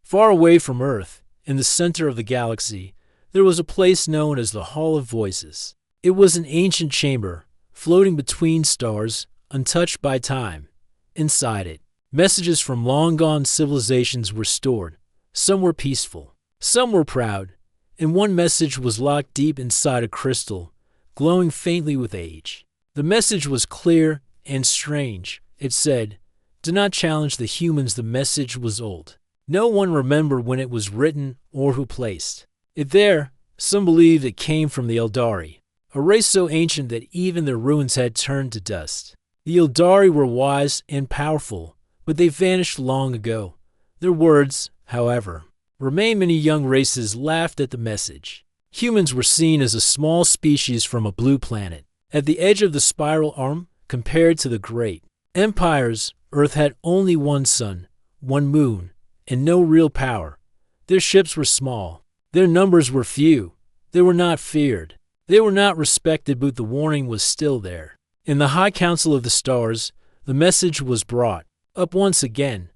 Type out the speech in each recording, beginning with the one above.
Far away from Earth, in the center of the galaxy, there was a place known as the Hall of Voices. It was an ancient chamber, floating between stars, untouched by time. Inside it, messages from long-gone civilizations were stored. Some were peaceful, some were proud, and one message was locked deep inside a crystal, glowing faintly with age. The message was clear and strange. It said, "Do not challenge the humans." The message was old. No one remembered when it was written or who placed it there. Some believed it came from the Eldari, a race so ancient that even their ruins had turned to dust. The Eldari were wise and powerful, but they vanished long ago. Their words, however, remain. Many young races laughed at the message. Humans were seen as a small species from a blue planet, at the edge of the spiral arm. Compared to the great empires, Earth had only one sun, one moon, and no real power. Their ships were small. Their numbers were few. They were not feared. They were not respected, but the warning was still there. In the High Council of the Stars, the message was brought up once again.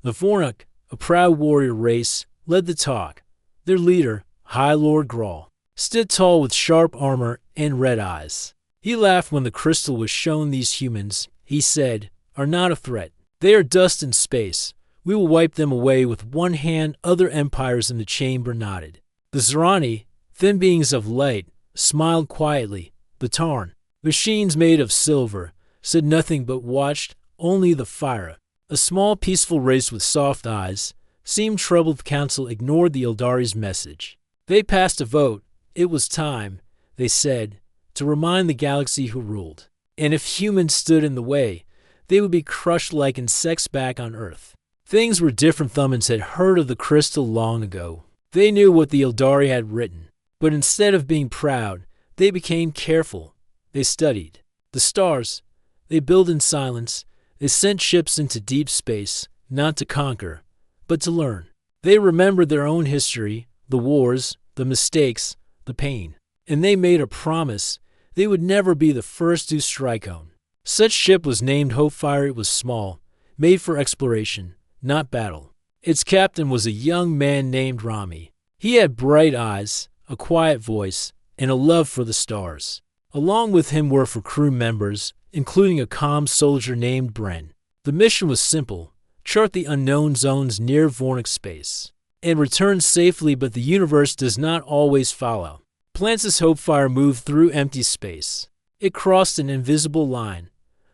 The Vornak, a proud warrior race, led the talk. Their leader, High Lord Grawl, stood tall with sharp armor and red eyes. He laughed when the crystal was shown. These humans, he said, are not a threat. They are dust in space. We will wipe them away with one hand. Other empires in the chamber nodded. The Zerani, thin beings of light, smiled quietly. The Tarn, machines made of silver, said nothing but watched. Only the Fyra, a small peaceful race with soft eyes, seemed troubled. The council ignored the Eldari's message. They passed a vote. It was time, they said, to remind the galaxy who ruled. And if humans stood in the way, they would be crushed like insects back on Earth. Things were different. Thummans had heard of the crystal long ago. They knew what the Eldari had written. But instead of being proud, they became careful. They studied the stars. They built in silence. They sent ships into deep space, not to conquer, but to learn. They remembered their own history, the wars, the mistakes, the pain. And they made a promise. They would never be the first to strike home. Such ship was named Hopefire. It was small, made for exploration, not battle. Its captain was a young man named Rami. He had bright eyes, a quiet voice, and a love for the stars. Along with him were 4 crew members, including a calm soldier named Bren. The mission was simple: chart the unknown zones near Vornak space, and return safely. But the universe does not always follow. Plance's Hopefire moved through empty space. It crossed an invisible line,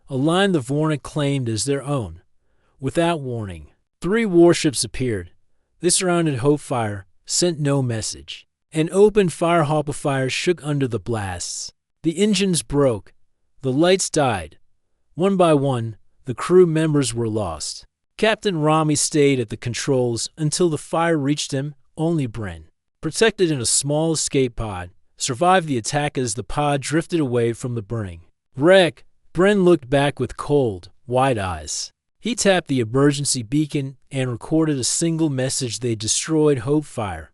a line the Vornak claimed as their own. Without warning, 3 warships appeared. They surrounded Hopefire, sent no message. An open fire. Hopefire shook under the blasts. The engines broke. The lights died. One by one, the crew members were lost. Captain Rami stayed at the controls until the fire reached him. Only Bren, protected in a small escape pod, survived the attack as the pod drifted away from the burning wreck. Bren looked back with cold, wide eyes. He tapped the emergency beacon and recorded a single message: they destroyed Hopefire.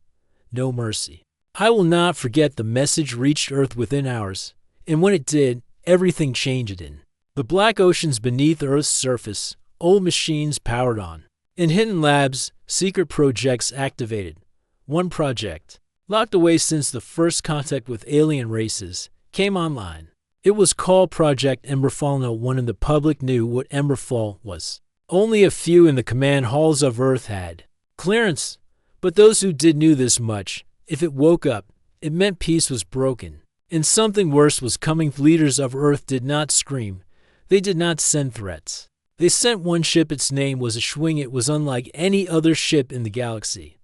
No mercy. I will not forget. The message reached Earth within hours, and when it did, everything changed. In the black oceans beneath Earth's surface, old machines powered on. In hidden labs, secret projects activated. One project, locked away since the first contact with alien races, came online. It was called Project Emberfall. No one in the public knew what Emberfall was. Only a few in the command halls of Earth had clearance, but those who did knew this much: if it woke up, it meant peace was broken, and something worse was coming. Leaders of Earth did not scream. They did not send threats. They sent one ship. Its name was a Schwing. It was unlike any other ship in the galaxy.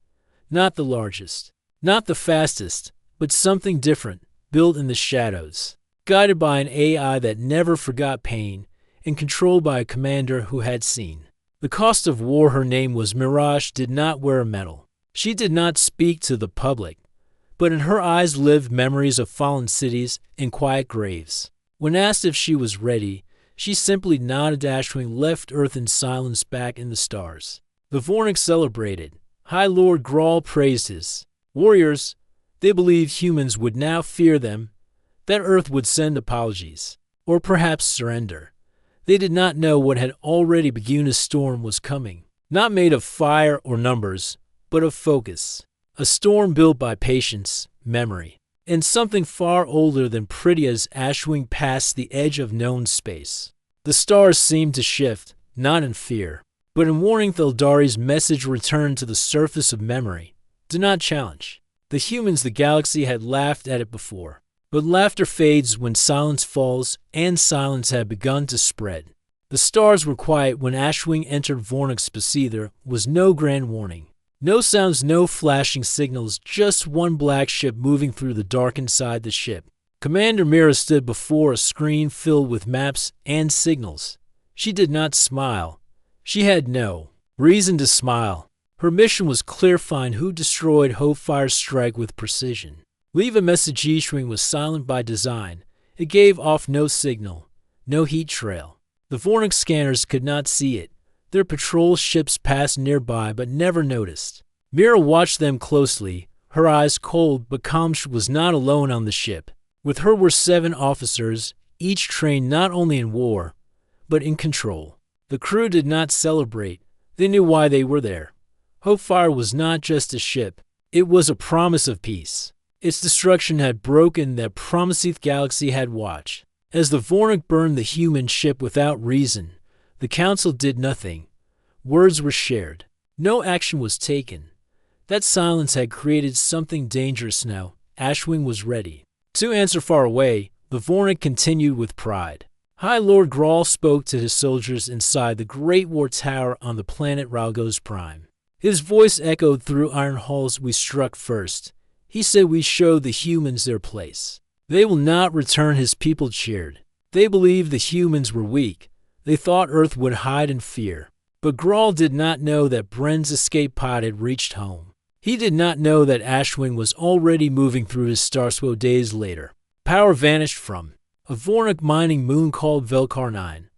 Not the largest, not the fastest, but something different, built in the shadows, guided by an AI that never forgot pain, and controlled by a commander who had seen the cost of war. Her name was Mirage. Did not wear a medal. She did not speak to the public, but in her eyes lived memories of fallen cities and quiet graves. When asked if she was ready, she simply nodded. Ashwing left Earth in silence back in the stars. The Vornak celebrated. High Lord Grawl praised his warriors. They believed humans would now fear them, that Earth would send apologies, or perhaps surrender. They did not know what had already begun. A storm was coming, not made of fire or numbers, but of focus. A storm built by patience, memory, and something far older than pretty as Ashwing passed the edge of known space. The stars seemed to shift, not in fear, but in warning. Thildari's message returned to the surface of memory. Do not challenge. The humans, the galaxy had laughed at it before. But laughter fades when silence falls, and silence had begun to spread. The stars were quiet when Ashwing entered Vornok's space. There was no grand warning. No sounds, no flashing signals, just one black ship moving through the dark. Inside the ship, Commander Mira stood before a screen filled with maps and signals. She did not smile. She had no reason to smile. Her mission was clear: find who destroyed HFY strike with precision. Leave a message. Ashwing was silent by design. It gave off no signal, no heat trail. The Vornok scanners could not see it. Their patrol ships passed nearby but never noticed. Mira watched them closely, her eyes cold but calm. She was not alone on the ship. With her were 7 officers, each trained not only in war, but in control. The crew did not celebrate. They knew why they were there. HFY was not just a ship. It was a promise of peace. Its destruction had broken that promise. The galaxy had watched as the Vornok burned the human ship without reason. The council did nothing. Words were shared. No action was taken. That silence had created something dangerous. Now Ashwing was ready to answer. Far away, the Vornok continued with pride. High Lord Grawl spoke to his soldiers inside the Great War Tower on the planet Ralgos Prime. His voice echoed through iron halls. We struck first. He said we showed the humans their place. They will not return. His people cheered. They believed the humans were weak. They thought Earth would hide in fear. But Grawl did not know that Bren's escape pod had reached home. He did not know that Ashwing was already moving through his starswo. Days later, power vanished from a Vornok mining moon called Velkar 9.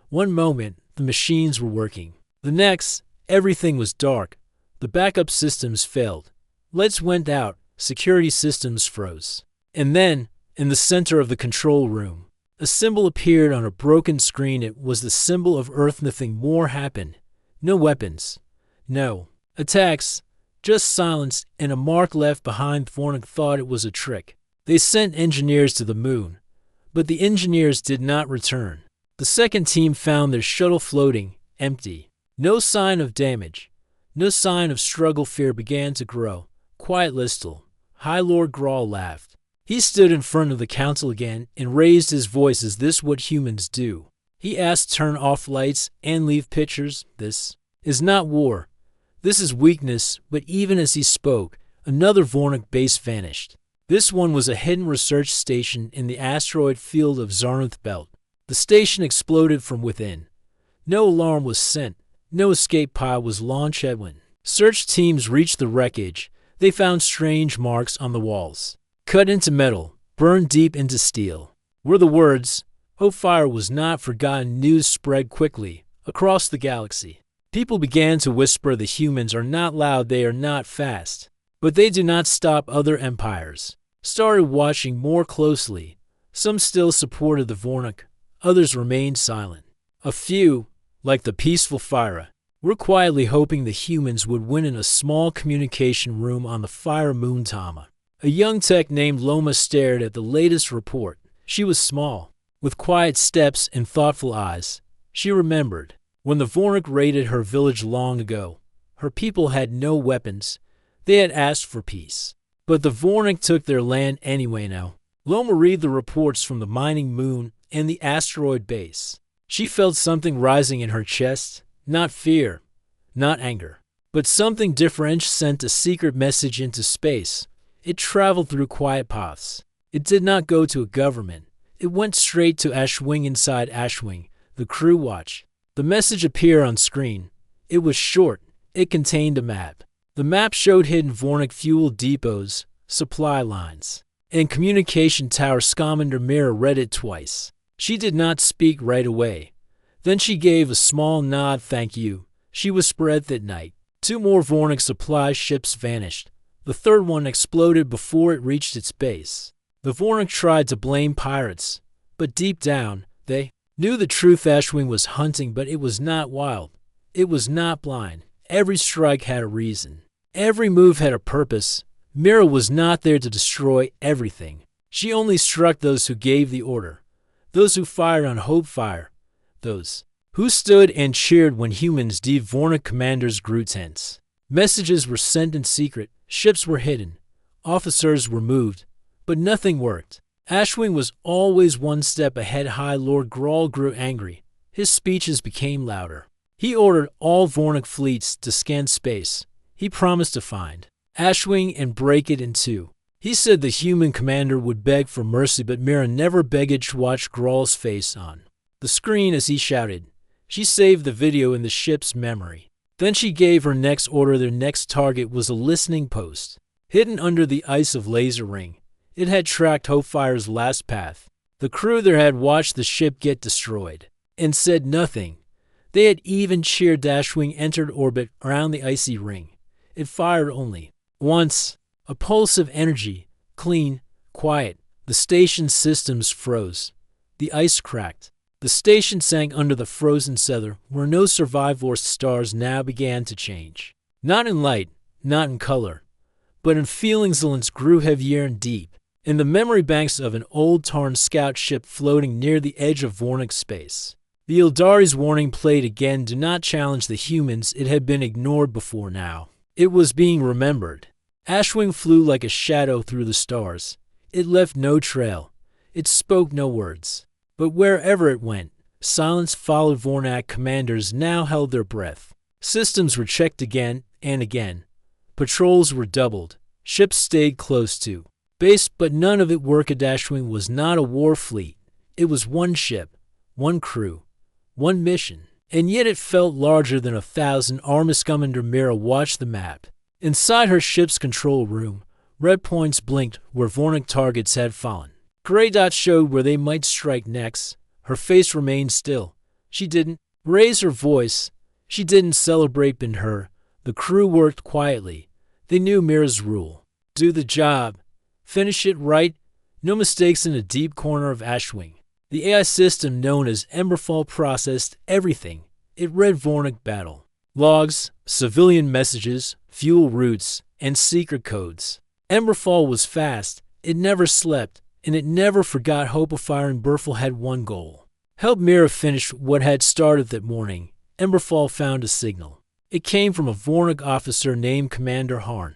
One moment, the machines were working. The next, everything was dark. The backup systems failed. Lights went out. Security systems froze. And then, in the center of the control room, a symbol appeared on a broken screen. It was the symbol of Earth. Nothing more happened. No weapons. No attacks. Just silence and a mark left behind. Vornok thought it was a trick. They sent engineers to the moon, but the engineers did not return. The second team found their shuttle floating, empty. No sign of damage. No sign of struggle. Fear began to grow. Quiet Listel. High Lord Grawl laughed. He stood in front of the council again and raised his voice. Is this what humans do? He asked. Turn off lights and leave pictures. This is not war. This is weakness. But even as he spoke, another Vornok base vanished. This one was a hidden research station in the asteroid field of Zarnuth Belt. The station exploded from within. No alarm was sent. No escape pod was launched. When search teams reached the wreckage, they found strange marks on the walls, cut into metal, burned deep into steel. Were the words, HFY was not forgotten. News spread quickly across the galaxy. People began to whisper the humans are not loud, they are not fast, but they do not stop other empires. Started watching more closely. Some still supported the Vornok, others remained silent. A few, like the peaceful Fyra, were quietly hoping the humans would win. In a small communication room on the Fyra moon Tama, a young tech named Loma stared at the latest report. She was small, with quiet steps and thoughtful eyes. She remembered when the Vornok raided her village long ago. Her people had no weapons. They had asked for peace. But the Vornok took their land anyway. Now Loma read the reports from the mining moon and the asteroid base. She felt something rising in her chest. Not fear, not anger, but something different. Sent a secret message into space. It traveled through quiet paths. It did not go to a government. It went straight to Ashwing. Inside Ashwing, the crew watched. The message appeared on screen. It was short. It contained a map. The map showed hidden Vornok fuel depots, supply lines, and communication towers. Commander Mira read it twice. She did not speak right away. Then she gave a small nod. Thank you. She whispered. That night, 2 more Vornok supply ships vanished. The third one exploded before it reached its base. The Vornok tried to blame pirates, but deep down, they knew the truth. Ashwing was hunting, but it was not wild. It was not blind. Every strike had a reason. Every move had a purpose. Mira was not there to destroy everything. She only struck those who gave the order, those who fired on hope fire, those who stood and cheered when humans Vornik commanders grew tense. Messages were sent in secret, ships were hidden, officers were moved, but nothing worked. Ashwing was always one step ahead. High Lord Grawl grew angry. His speeches became louder. He ordered all Vornik fleets to scan space. He promised to find Ashwing and break it in two. He said the human commander would beg for mercy, but Mira never begged. Watched Grawl's face on the screen as he shouted. She saved the video in the ship's memory. Then she gave her next order. Their next target was a listening post, hidden under the ice of Laser Ring. It had tracked Hopefire's last path. The crew there had watched the ship get destroyed and said nothing. They had even cheered. Ashwing entered orbit around the icy ring. It fired only once. A pulse of energy, clean, quiet. The station's systems froze. The ice cracked. The station sank under the frozen center where no survivor stars now began to change. Not in light, not in color, but in feelings. The lens grew heavier and deep. In the memory banks of an old Tarn scout ship floating near the edge of Vornik space. The Ildari's warning played again. Do not challenge the humans. It had been ignored before. Now it was being remembered. Ashwing flew like a shadow through the stars. It left no trail. It spoke no words. But wherever it went, silence followed. Vornak commanders now held their breath. Systems were checked again and again. Patrols were doubled. Ships stayed close to base, but none of it worked. Ashwing was not a war fleet. It was one ship, one crew, one mission. And yet it felt larger than 1,000. Armis Commander Mira watched the map. Inside her ship's control room, red points blinked where Vornik targets had fallen. Gray dots showed where they might strike next. Her face remained still. She didn't raise her voice. She didn't celebrate. In her, the crew worked quietly. They knew Mira's rule. Do the job. Finish it right. No mistakes. In a deep corner of Ashwing, the AI system known as Emberfall processed everything. It read Vornik battle logs, civilian messages, fuel routes, and secret codes. Emberfall was fast. It never slept. And it never forgot. Hopefier and Burful had one goal. Help Mira finish what had started that morning. Emberfall found a signal. It came from a Vornik officer named Commander Harn.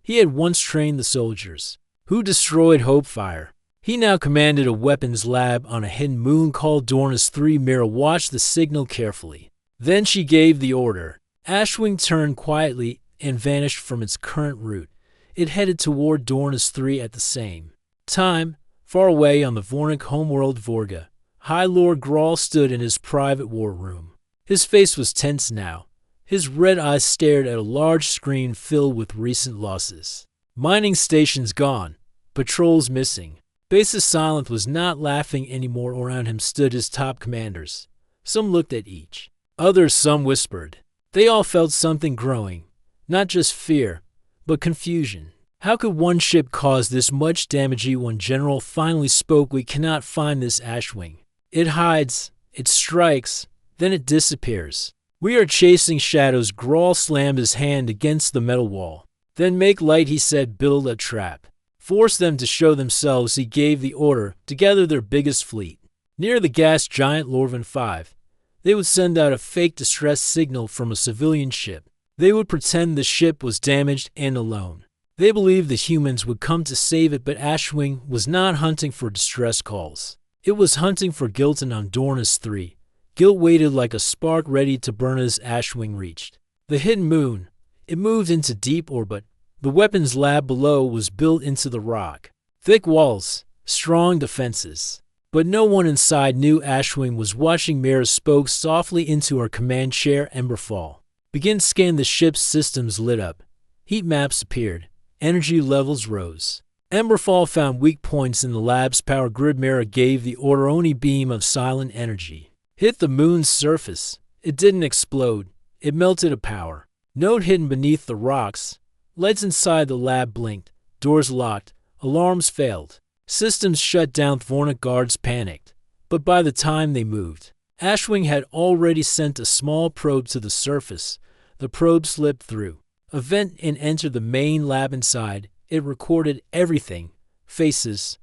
He had once trained the soldiers who destroyed Hopefire. He now commanded a weapons lab on a hidden moon called Dornus 3. Mira watched the signal carefully. Then she gave the order. Ashwing turned quietly and vanished from its current route. It headed toward Dornus 3 at the same time. Far away on the Vornik homeworld Vorga, High Lord Grawl stood in his private war room. His face was tense now. His red eyes stared at a large screen filled with recent losses. Mining stations gone. Patrols missing. Basis Silent was not laughing anymore. Around him stood his top commanders. Some looked at each other, some whispered. They all felt something growing. Not just fear, but confusion. How could one ship cause this much damage? One general finally spoke. We cannot find this Ashwing. It hides, it strikes, then it disappears. We are chasing shadows. Grawl slammed his hand against the metal wall. Then make light, he said. Build a trap. Force them to show themselves. He gave the order to gather their biggest fleet. Near the gas giant Lorvan 5, they would send out a fake distress signal from a civilian ship. They would pretend the ship was damaged and alone. They believed the humans would come to save it, but Ashwing was not hunting for distress calls. It was hunting for Gilton on Dornus 3. Guilt waited like a spark ready to burn as Ashwing reached the hidden moon. It moved into deep orbit. The weapons lab below was built into the rock. Thick walls, strong defenses. But no one inside knew Ashwing was watching. Mira spoke softly into her command chair. Emberfall. Begin scan. The ship's systems lit up. Heat maps appeared. Energy levels rose. Emberfall found weak points in the lab's power grid. Mira gave the order. Only beam of silent energy hit the moon's surface. It didn't explode. It melted a power node hidden beneath the rocks. Lights inside the lab blinked. Doors locked. Alarms failed. Systems shut down. Vornik guards panicked. But by the time they moved, Ashwing had already sent a small probe to the surface. The probe slipped through A vent and entered the main lab inside. It recorded everything: faces,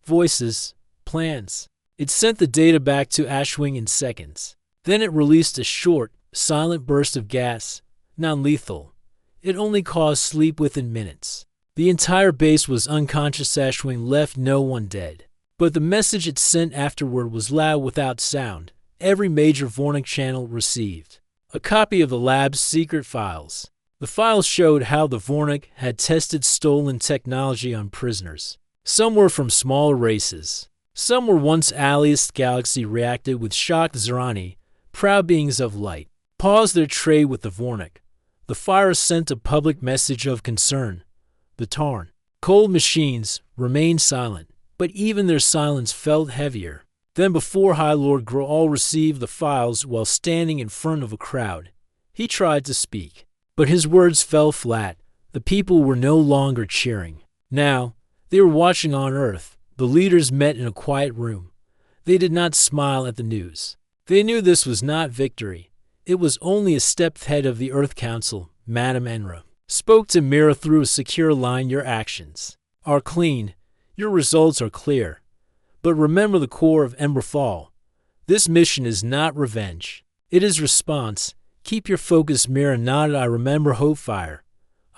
voices, plans. It sent the data back to Ashwing in seconds. Then it released a short, silent burst of gas, non-lethal. It only caused sleep within minutes. The entire base was unconscious. Ashwing left no one dead. But the message it sent afterward was loud without sound. Every major Vornik channel received a copy of the lab's secret files. The files showed how the Vornik had tested stolen technology on prisoners. Some were from smaller races. Some were once aliased galaxy reacted with shocked Zerani, proud beings of light. Paused their trade with the Vornik. The fire sent a public message of concern. The Tarn, cold machines, remained silent, but even their silence felt heavier than before. High Lord Graal received the files while standing in front of a crowd. He tried to speak, but his words fell flat. The people were no longer cheering. Now, they were watching on Earth. The leaders met in a quiet room. They did not smile at the news. They knew this was not victory. It was only a step ahead of the Earth Council. Madame Enra spoke to Mira through a secure line. Your actions are clean. Your results are clear. But remember the core of Emberfall. This mission is not revenge. It is response. Keep your focus. Mira nodded. I remember Hopefire.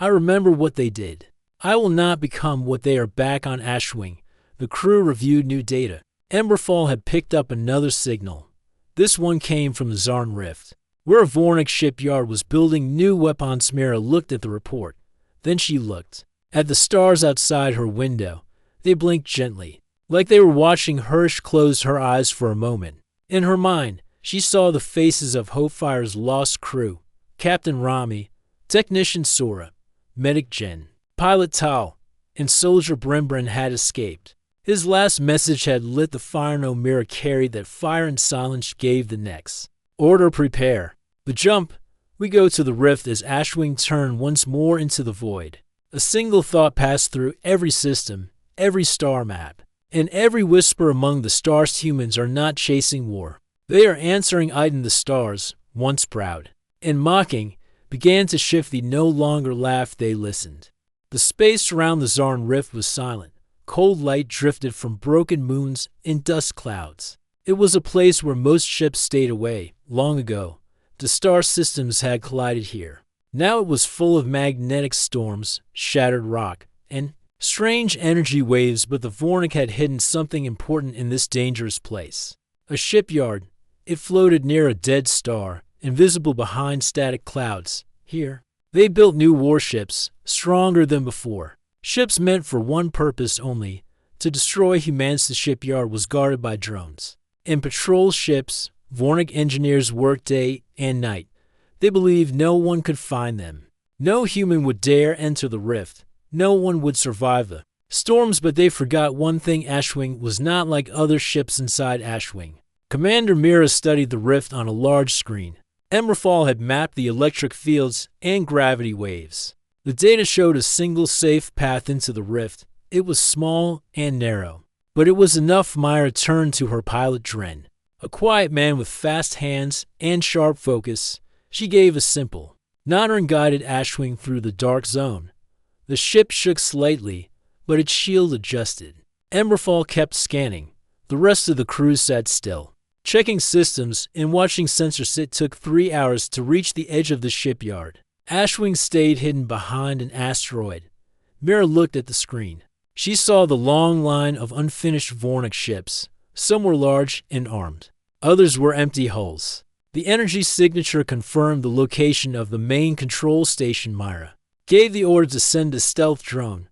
I remember what they did. I will not become what they are. Back on Ashwing, the crew reviewed new data. Emberfall had picked up another signal. This one came from the Zarn Rift, where a Vornik shipyard was building new weapons. Mira looked at the report. Then she looked at the stars outside her window. They blinked gently, like they were watching. Hirsch closed her eyes for a moment. In her mind, she saw the faces of Hopefire's lost crew: Captain Rami, Technician Sora, Medic Jen, Pilot Tal, and Soldier Brimbrin had escaped. His last message had lit the fire. No Mira carried that fire and silence gave the next order: prepare. The jump. We go to the rift. As Ashwing turned once more into the void, a single thought passed through every system, every star map, and every whisper among the stars. Humans are not chasing war. They are answering Iden. The stars, once proud and mocking, began to shift. They no longer laughed. They listened. The space around the Zarn Rift was silent. Cold light drifted from broken moons and dust clouds. It was a place where most ships stayed away. Long ago, the star systems had collided here. Now it was full of magnetic storms, shattered rock, and strange energy waves. But the Vornik had hidden something important in this dangerous place. A shipyard. It floated near a dead star, invisible behind static clouds. Here, they built new warships, stronger than before. Ships meant for one purpose only: to destroy humans. The shipyard was guarded by drones and patrol ships. Vornik engineers worked day and night. They believed no one could find them. No human would dare enter the rift. No one would survive the storms. But they forgot one thing: Ashwing was not like other ships inside Ashwing. Commander Mira studied the rift on a large screen. Emberfall had mapped the electric fields and gravity waves. The data showed a single safe path into the rift. It was small and narrow, but it was enough. Myra turned to her pilot Dren, a quiet man with fast hands and sharp focus. She gave a simple nod and guided Ashwing through the dark zone. The ship shook slightly, but its shield adjusted. Emberfall kept scanning. The rest of the crew sat still, checking systems and watching sensors. It took 3 hours to reach the edge of the shipyard. Ashwing stayed hidden behind an asteroid. Mira looked at the screen. She saw the long line of unfinished Vornik ships. Some were large and armed. Others were empty hulls. The energy signature confirmed the location of the main control station. Myra gave the order to send a stealth drone.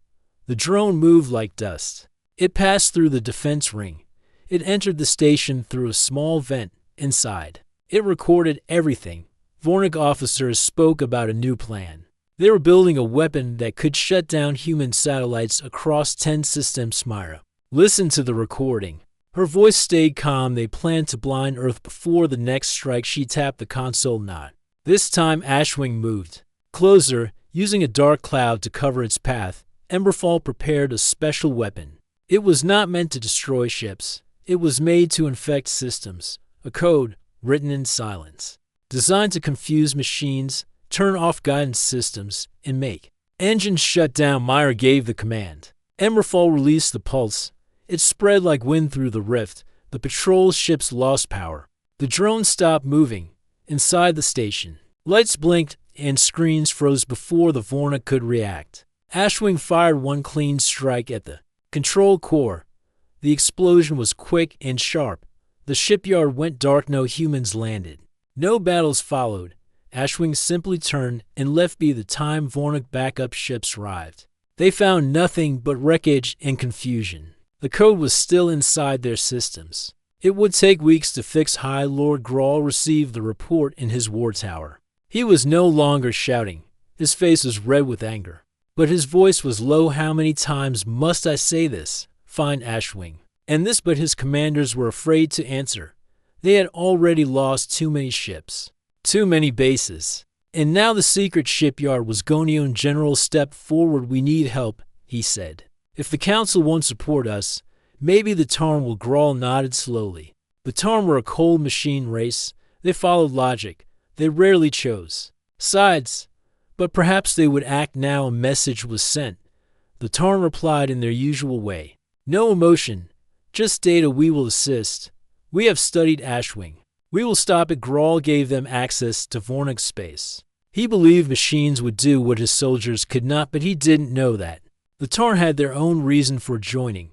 The drone moved like dust. It passed through the defense ring. It entered the station through a small vent inside. It recorded everything. Vornik officers spoke about a new plan. They were building a weapon that could shut down human satellites across 10 systems. Myra listened to the recording. Her voice stayed calm. They planned to blind Earth before the next strike. She tapped the console nod. This time Ashwing moved closer, using a dark cloud to cover its path. Emberfall prepared a special weapon. It was not meant to destroy ships. It was made to infect systems. A code written in silence, designed to confuse machines, turn off guidance systems, and make engines shut down. Meyer gave the command. Emberfall released the pulse. It spread like wind through the rift. The patrol ships lost power. The drone stopped moving. Inside the station, lights blinked and screens froze before the Vornik could react. Ashwing fired one clean strike at the control core. The explosion was quick and sharp. The shipyard went dark. No humans landed. No battles followed. Ashwing simply turned and left be the time Vornik backup ships arrived. They found nothing but wreckage and confusion. The code was still inside their systems. It would take weeks to fix. High Lord Grawl received the report in his war tower. He was no longer shouting. His face was red with anger. But his voice was low. How many times must I say this? Fine, Ashwing. And this, but his commanders were afraid to answer. They had already lost too many ships, too many bases. And now the secret shipyard was Gonion. General stepped forward. We need help, he said. If the council won't support us, maybe the Tarn will. Grawl nodded slowly. The Tarn were a cold machine race. They followed logic. They rarely chose sides. But perhaps they would act now. A message was sent. The Tarn replied in their usual way. No emotion, just data. We will assist. We have studied Ashwing. We will stop it. Grawl gave them access to Vornik space. He believed machines would do what his soldiers could not, but he didn't know that. The Tarn had their own reason for joining.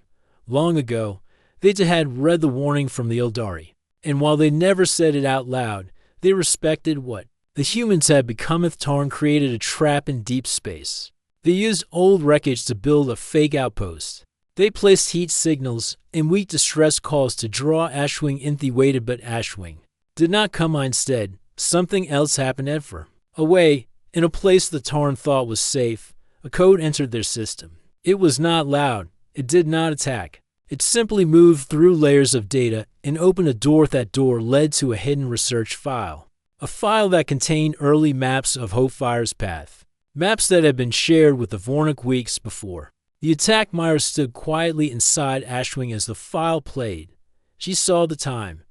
Long ago, they had read the warning from the Eldari, and while they never said it out loud, they respected what the humans had become. The Tarn created a trap in deep space. They used old wreckage to build a fake outpost. They placed heat signals and weak distress calls to draw Ashwing in. They waited, but Ashwing did not come. Instead, something else happened. Ever away, in a place the Tarn thought was safe, a code entered their system. It was not loud. It did not attack. It simply moved through layers of data and opened a door. That door led to a hidden research file. A file that contained early maps of Hopefire's path. Maps that had been shared with the Vornik weeks before. The attack. Meyer stood quietly inside Ashwing as the file played. She saw the time,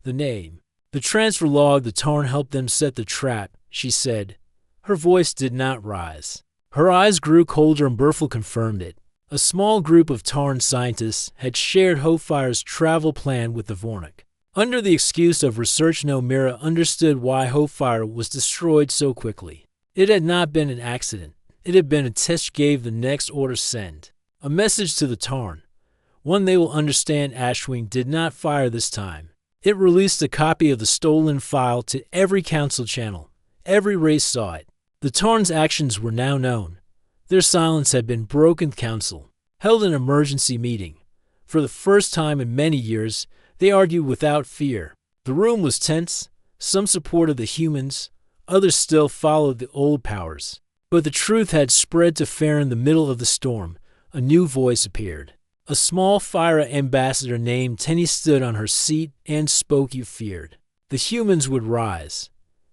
the name, the transfer log. The Tarn helped them set the trap, she said. Her voice did not rise. Her eyes grew colder, and Berfel confirmed it. A small group of Tarn scientists had shared Hopefire's travel plan with the Vornik. Under the excuse of research, no Mira understood why Hopefire was destroyed so quickly. It had not been an accident. It had been a test. Gave the next order. Send a message to the Tarn. One they will understand. Ashwing did not fire this time. It released a copy of the stolen file to every council channel. Every race saw it. The Tarn's actions were now known. Their silence had been broken. Council held an emergency meeting. For the first time in many years, they argued without fear. The room was tense. Some supported the humans. Others still followed the old powers. But the truth had spread to Fair. In the middle of the storm, a new voice appeared. A small Fire ambassador named Tenny stood on her seat and spoke. You feared the humans would rise.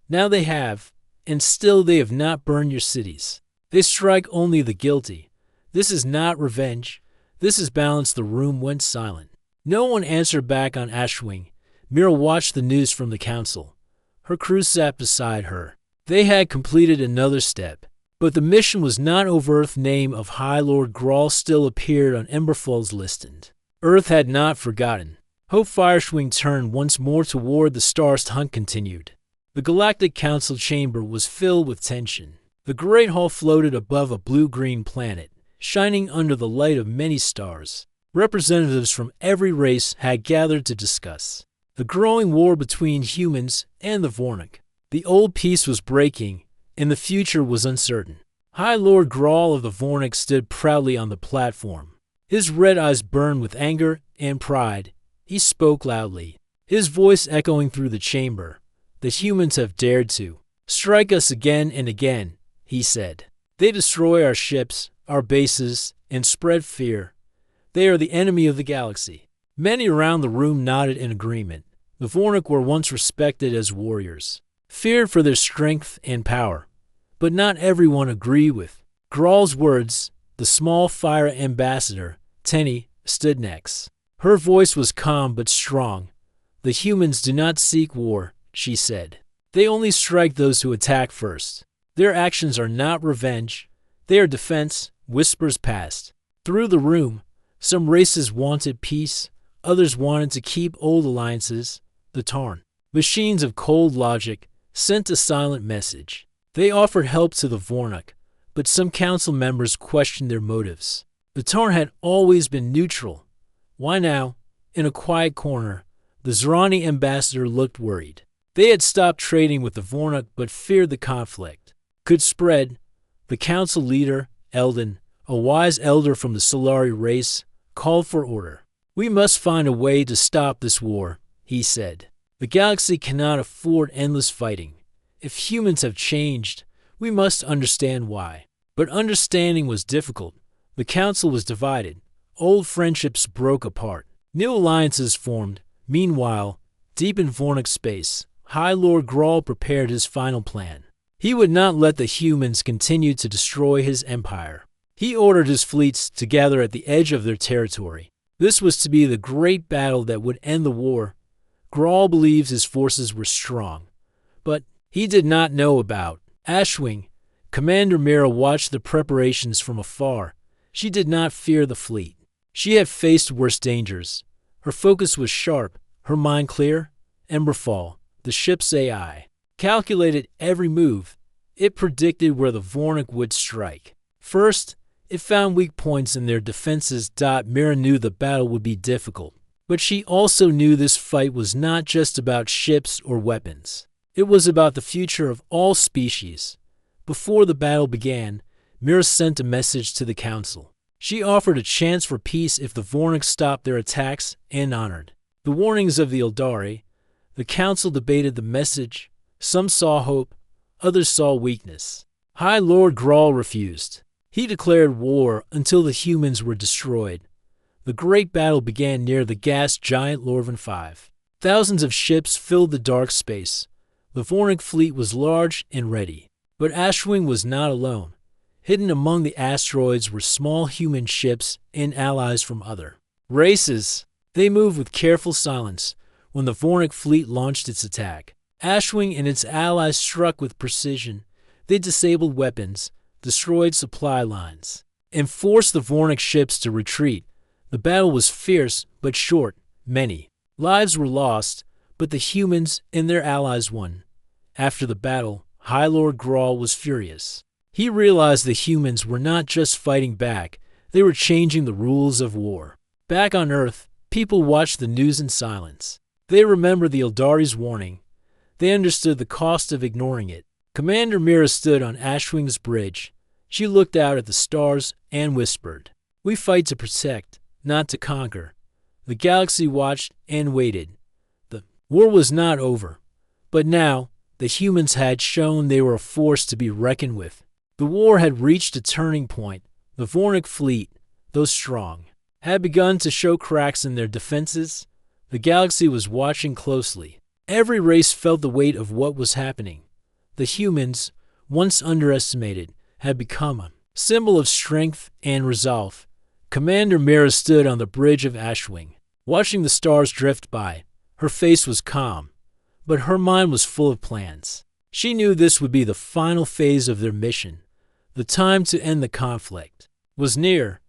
Now they have. And still they have not burned your cities. They strike only the guilty. This is not revenge. This is balance. The room went silent. No one answered back on Ashwing. Mira watched the news from the council. Her crew sat beside her. They had completed another step. But the mission was not over. Earth name of High Lord Grawl still appeared on Emberfall's list. Earth had not forgotten. Hope Fireshwing turned once more toward the stars. Hunt continued. The Galactic Council chamber was filled with tension. The Great Hall floated above a blue-green planet, shining under the light of many stars. Representatives from every race had gathered to discuss the growing war between humans and the Vornik. The old peace was breaking, and the future was uncertain. High Lord Grawl of the Vornik stood proudly on the platform. His red eyes burned with anger and pride. He spoke loudly, his voice echoing through the chamber. The humans have dared to strike us again and again, he said. They destroy our ships, our bases, and spread fear. They are the enemy of the galaxy. Many around the room nodded in agreement. The Vornik were once respected as warriors, feared for their strength and power. But not everyone agreed with Grawl's words. The small Fire ambassador, Tenny, stood next. Her voice was calm but strong. The humans do not seek war, she said. They only strike those who attack first. Their actions are not revenge, they are defense, whispers passed. Through the room, some races wanted peace, others wanted to keep old alliances. The Tarn, machines of cold logic, sent a silent message. They offered help to the Vornuk, but some council members questioned their motives. The Tarn had always been neutral. Why now, in a quiet corner, the Zrani ambassador looked worried. They had stopped trading with the Vornuk but feared the conflict could spread. The council leader, Eldon, a wise elder from the Solari race, called for order. "We must find a way to stop this war," he said. "The galaxy cannot afford endless fighting. If humans have changed, we must understand why." But understanding was difficult. The council was divided. Old friendships broke apart. New alliances formed. Meanwhile, deep in Vornuk space, High Lord Grawl prepared his final plan. He would not let the humans continue to destroy his empire. He ordered his fleets to gather at the edge of their territory. This was to be the great battle that would end the war. Grawl believes his forces were strong, but he did not know about Ashwing. Commander Mira watched the preparations from afar. She did not fear the fleet. She had faced worse dangers. Her focus was sharp, her mind clear. Emberfall, the ship's AI, calculated every move. It predicted where the Vornuk would strike. First, it found weak points in their defenses. Mira knew the battle would be difficult, but she also knew this fight was not just about ships or weapons. It was about the future of all species. Before the battle began, Mira sent a message to the council. She offered a chance for peace if the Vornuk stopped their attacks and honored the warnings of the Eldari. The council debated the message. Some saw hope, others saw weakness. High Lord Grawl refused. He declared war until the humans were destroyed. The great battle began near the gas giant Lorvan 5. Thousands of ships filled the dark space. The Vornuk fleet was large and ready. But Ashwing was not alone. Hidden among the asteroids were small human ships and allies from other races. They moved with careful silence when the Vornuk fleet launched its attack. Ashwing and its allies struck with precision. They disabled weapons, destroyed supply lines, and forced the Vornuk ships to retreat. The battle was fierce but short. Many lives were lost, but the humans and their allies won. After the battle, High Lord Grawl was furious. He realized the humans were not just fighting back, they were changing the rules of war. Back on Earth, people watched the news in silence. They remembered the Eldari's warning. They understood the cost of ignoring it. Commander Mira stood on Ashwing's bridge. She looked out at the stars and whispered, "We fight to protect, not to conquer." The galaxy watched and waited. The war was not over, but now the humans had shown they were a force to be reckoned with. The war had reached a turning point. The Vornuk fleet, though strong, had begun to show cracks in their defenses. The galaxy was watching closely. Every race felt the weight of what was happening. The humans, once underestimated, had become a symbol of strength and resolve. Commander Mira stood on the bridge of Ashwing, watching the stars drift by. Her face was calm, but her mind was full of plans. She knew this would be the final phase of their mission. The time to end the conflict was near.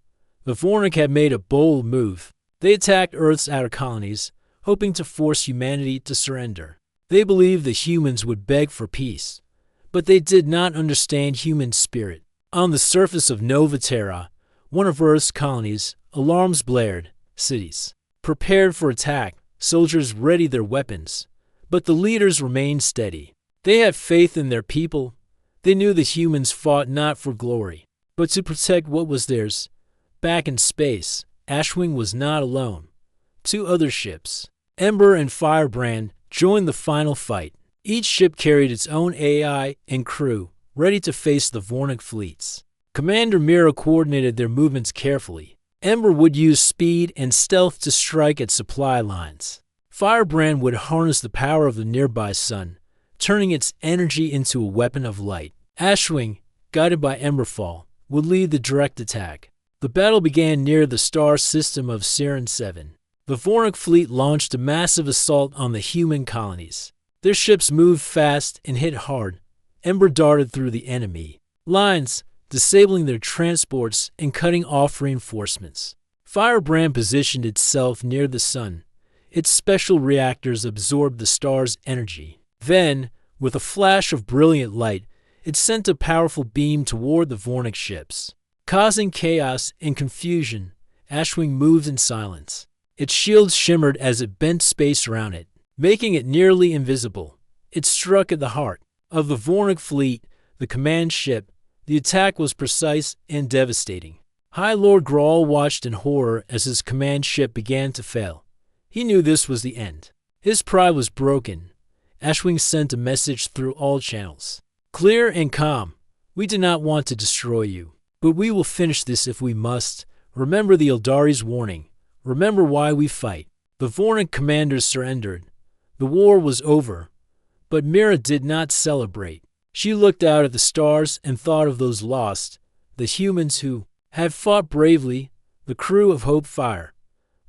The Vornuk had made a bold move. They attacked Earth's outer colonies, hoping to force humanity to surrender. They believed the humans would beg for peace, but they did not understand human spirit. On the surface of Nova Terra, one of Earth's colonies, alarms blared. Cities prepared for attack. Soldiers readied their weapons. But the leaders remained steady. They had faith in their people. They knew the humans fought not for glory, but to protect what was theirs. Back in space, Ashwing was not alone. Two other ships, Ember and Firebrand, joined the final fight. Each ship carried its own AI and crew, ready to face the Vornuk fleets. Commander Mira coordinated their movements carefully. Ember would use speed and stealth to strike at supply lines. Firebrand would harness the power of the nearby sun, turning its energy into a weapon of light. Ashwing, guided by Emberfall, would lead the direct attack. The battle began near the star system of Siren 7. The Vornuk fleet launched a massive assault on the human colonies. Their ships moved fast and hit hard. Ember darted through the enemy lines, disabling their transports and cutting off reinforcements. Firebrand positioned itself near the sun. Its special reactors absorbed the star's energy. Then, with a flash of brilliant light, it sent a powerful beam toward the Vornik ships. Causing chaos and confusion, Ashwing moved in silence. Its shield shimmered as it bent space around it, making it nearly invisible. It struck at the heart of the Vornik fleet, the command ship. The attack was precise and devastating. High Lord Grawl watched in horror as his command ship began to fail. He knew this was the end. His pride was broken. Ashwing sent a message through all channels. Clear and calm. We do not want to destroy you, but we will finish this if we must. Remember the Eldari's warning. Remember why we fight. The Vornik commanders surrendered. The war was over. But Mira did not celebrate. She looked out at the stars and thought of those lost, the humans who had fought bravely, the crew of Hope Fire,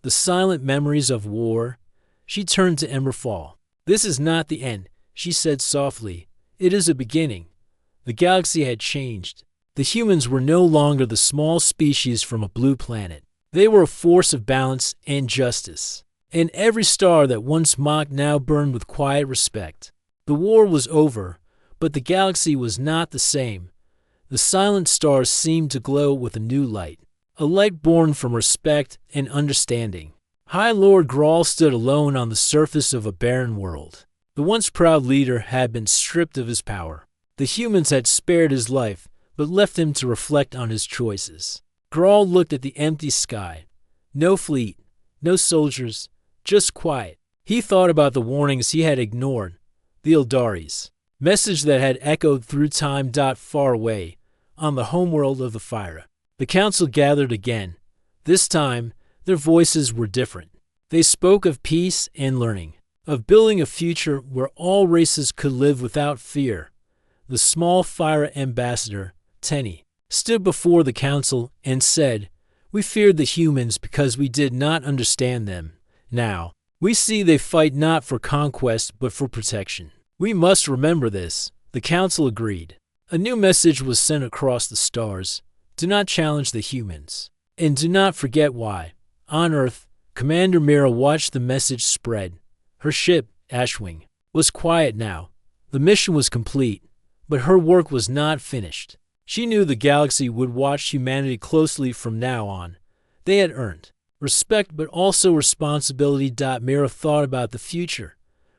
the silent memories of war. She turned to Emberfall. This is not the end, she said softly. It is a beginning. The galaxy had changed. The humans were no longer the small species from a blue planet. They were a force of balance and justice. And every star that once mocked now burned with quiet respect. The war was over, but the galaxy was not the same. The silent stars seemed to glow with a new light, a light born from respect and understanding. High Lord Grawl stood alone on the surface of a barren world. The once proud leader had been stripped of his power. The humans had spared his life, but left him to reflect on his choices. Grawl looked at the empty sky. No fleet, no soldiers, just quiet. He thought about the warnings he had ignored, the Eldari's message that had echoed through time. Far away, on the homeworld of the Fire. The council gathered again. This time, their voices were different. They spoke of peace and learning, of building a future where all races could live without fear. The small Fire ambassador, Tenny, stood before the council and said, "We feared the humans because we did not understand them. Now, we see they fight not for conquest but for protection. We must remember this." The council agreed. A new message was sent across the stars. Do not challenge the humans. And do not forget why. On Earth, Commander Mira watched the message spread. Her ship, Ashwing, was quiet now. The mission was complete, but her work was not finished. She knew the galaxy would watch humanity closely from now on. They had earned respect but also responsibility. Mira thought about the future,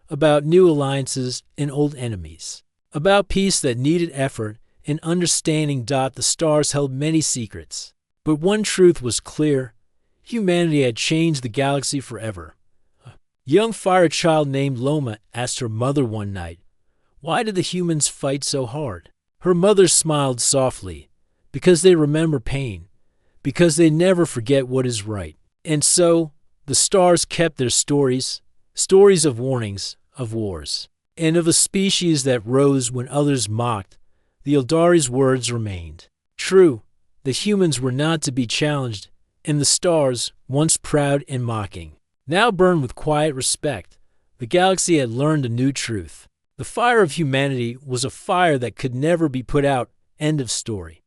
about new alliances and old enemies, about peace that needed effort and understanding. The stars held many secrets, but one truth was clear. Humanity had changed the galaxy forever. A young fire child named Loma asked her mother one night, "Why did the humans fight so hard?" Her mother smiled softly. "Because they remember pain. Because they never forget what is right." And so, the stars kept their stories, stories of warnings, of wars, and of a species that rose when others mocked. The Eldari's words remained true. The humans were not to be challenged, and the stars, once proud and mocking, now burned with quiet respect. The galaxy had learned a new truth. The fire of humanity was a fire that could never be put out. End of story.